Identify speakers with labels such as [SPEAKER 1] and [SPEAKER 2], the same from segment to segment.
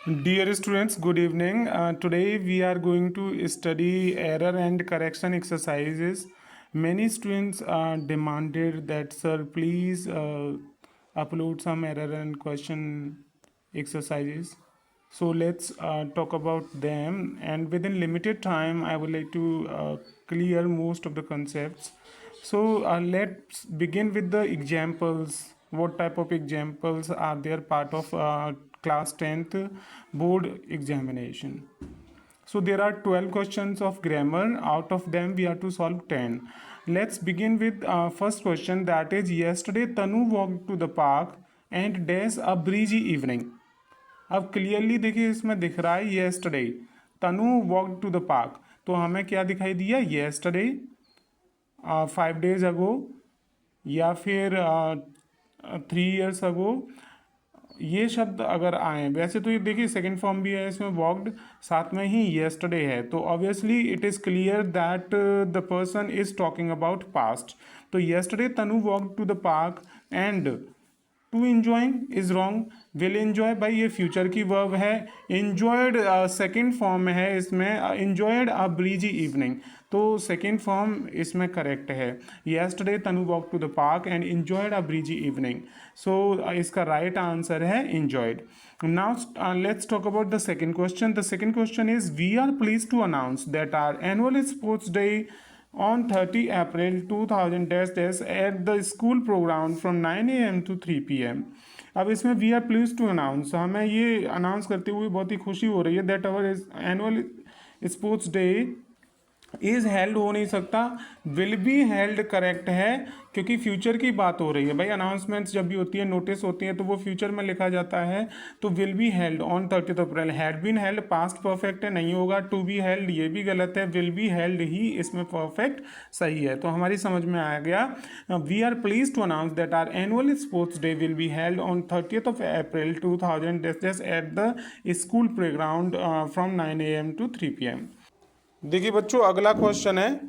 [SPEAKER 1] Dear students, good evening. Today we are going to study error and correction exercises. Many students demanded that, sir, please upload some error and question exercises. So let's talk about them. And within limited time, I would like to clear most of the concepts. So let's begin with the examples. What type of examples are there part of class 10th board examination? So there are 12 questions of grammar. Out of them, we have to solve 10. Let's begin with first question, that is, yesterday Tanu walked to the park and dash a breezy evening. अब clearly देखिए, इसमें दिख रहा है yesterday Tanu walk to the park, तो हमें क्या दिखाई दिया? येस्टरडे, 5 days अगो, या फिर 3 years अगो। ये शब्द अगर आए, वैसे तो ये देखिए सेकंड फॉर्म भी है इसमें, वॉकड, साथ में ही येस्टरडे है, तो obviously it is clear that the person is talking about past. तो yesterday Tanu walk to the park and to enjoying is wrong. Will enjoy भाई ये फ्यूचर की वर्ब है। इंजॉयड सेकेंड फॉर्म है इसमें, इंजॉयड अ ब्रीजी इवनिंग, तो second form इसमें correct है। Yesterday Tanu walk to the park and enjoyed a breezy evening, so इसका राइट आंसर है enjoyed. Now let's talk about the second question. The second question is, we are please to announce that our annual sports day on 30 April 2000 at the school program from 9 a.m. to 3 p.m. अब इसमें we are please to announce, हमें ये announce करते हुए बहुत ही खुशी हो रही है that our annual sports day is held हो नहीं सकता, विल बी हेल्ड करेक्ट है, क्योंकि फ्यूचर की बात हो रही है भाई। अनाउंसमेंट्स जब भी होती है, नोटिस होती है, तो वो फ्यूचर में लिखा जाता है, तो will be held on 30 April. Had been held past perfect है, नहीं होगा। टू बी हेल्ड ये भी गलत है, विल बी हेल्ड ही इसमें परफेक्ट सही है। तो हमारी समझ में आ गया, we are please to announce that our annual sports day will be held on 30th of April 2000 at the school playground from 9 a.m. to 3 p.m. देखिए बच्चों, अगला क्वेश्चन है,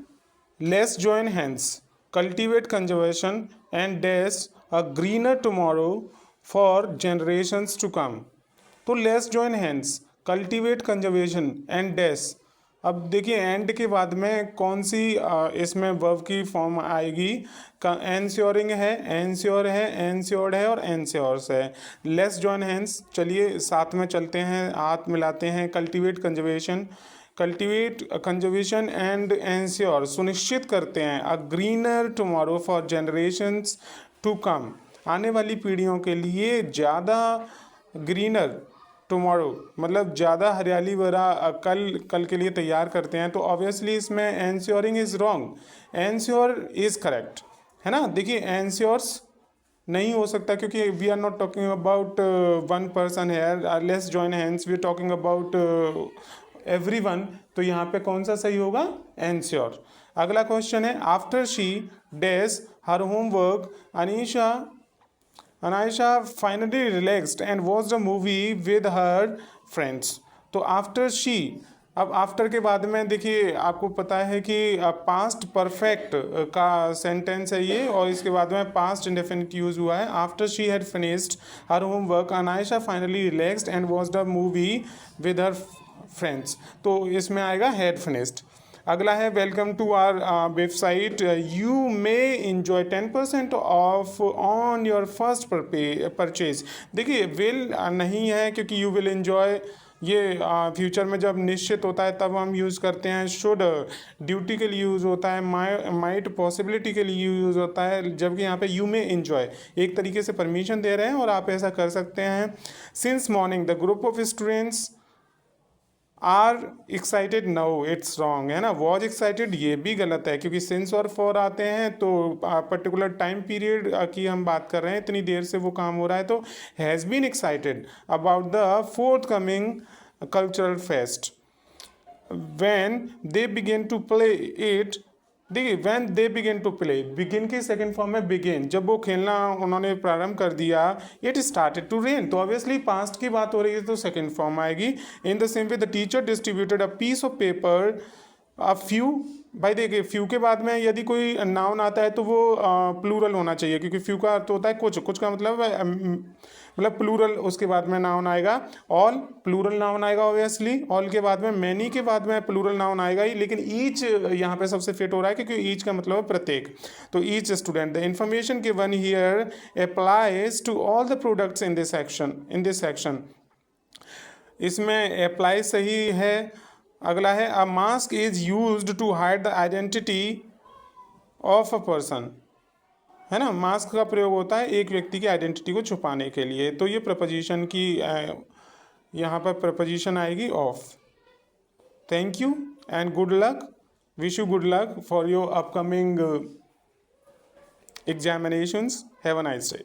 [SPEAKER 1] let's join hands cultivate conservation and dash a greener tomorrow for generations to come. तो let's join hands cultivate conservation and dash. अब देखिए and के बाद में कौन सी इसमें वर्ब की फॉर्म आएगी? एंश्योरिंग है, एंश्योर है, एंश्योर्ड है और एंश्योर्स है। लेट्स जॉइन हैंड्स, चलिए साथ में चलते हैं, हाथ मिलाते हैं। कल्टीवेट कंजर्वेशन एंड एंश्योर, सुनिश्चित करते हैं, a greener tomorrow for generations to come, आने वाली पीढ़ियों के लिए ज़्यादा ग्रीनर टुमारो मतलब ज़्यादा हरियाली भरा कल के लिए तैयार करते हैं। तो ऑब्वियसली इसमें ensuring is wrong, ensure is correct, है ना। देखिए एंश्योर्स नहीं हो सकता, क्योंकि we are not talking about one person here. Let's join hands, we are talking about everyone, तो यहाँ पे कौन सा सही होगा? एंश्योर। अगला क्वेश्चन है, after she dash her homework Anaisha finally relaxed and watch the movie with her friends. तो आफ्टर शी, अब आफ्टर के बाद में देखिए आपको पता है कि पास्ट परफेक्ट का सेंटेंस है ये, और इसके बाद में पास्ट इंडेफिनिट यूज हुआ है। After she had finished her homework Anaisha finally relaxed and watch the movie with her friends, तो इसमें आएगा हैड फिनिश्ड। अगला है, welcome to our website, you may enjoy 10% off on your first purchase. देखिए will नहीं है, क्योंकि यू विल इंजॉय ये फ्यूचर में जब निश्चित होता है तब हम यूज़ करते हैं। शुड ड्यूटी के लिए यूज़ होता है, माइट पॉसिबिलिटी के लिए यूज़ होता है, जबकि यहाँ पे यू मे इंजॉय एक तरीके से परमिशन दे रहे हैं और आप ऐसा कर सकते हैं। Since morning the group of students are excited, no it's wrong, है ना। वॉज एक्साइटेड ये भी गलत है, क्योंकि सिंस और फॉर आते हैं तो पर्टिकुलर टाइम पीरियड की हम बात कर रहे हैं, इतनी देर से वो काम हो रहा है। तो has been excited about the forthcoming cultural fest when they begin to play it. देखिए when they begin to play, begin की सेकंड फॉर्म में बिगिन, जब वो खेलना उन्होंने प्रारंभ कर दिया, इट स्टार्टेड टू रेन, तो ऑब्वियसली पास्ट की बात हो रही है तो सेकंड फॉर्म आएगी। In the same way the teacher distributed a piece of paper अब फ्यू, भाई देखिए फ्यू के बाद में यदि कोई नाउन आता है तो वो प्लूरल होना चाहिए, क्योंकि फ्यू का अर्थ होता है कुछ, कुछ का मतलब मतलब प्लूरल, उसके बाद में नाउन आएगा ऑल, प्लूरल नाउन आएगा ऑब्वियसली, ऑल के बाद में मैनी के बाद में प्लूरल नाउन आएगा ही, लेकिन ईच यहाँ पे सबसे फिट हो रहा है क्योंकि ईच का मतलब है प्रत्येक। तो each student, the information given here applies to all the products in this section. इसमें अप्लाई सही है। अगला है a mask is used to hide the identity of a person, है ना, मास्क का प्रयोग होता है एक व्यक्ति की आइडेंटिटी को छुपाने के लिए। तो ये प्रपोजिशन की यहाँ पर प्रपोजिशन आएगी of. Thank you and good luck, wish you good luck for your upcoming examinations, have a nice day.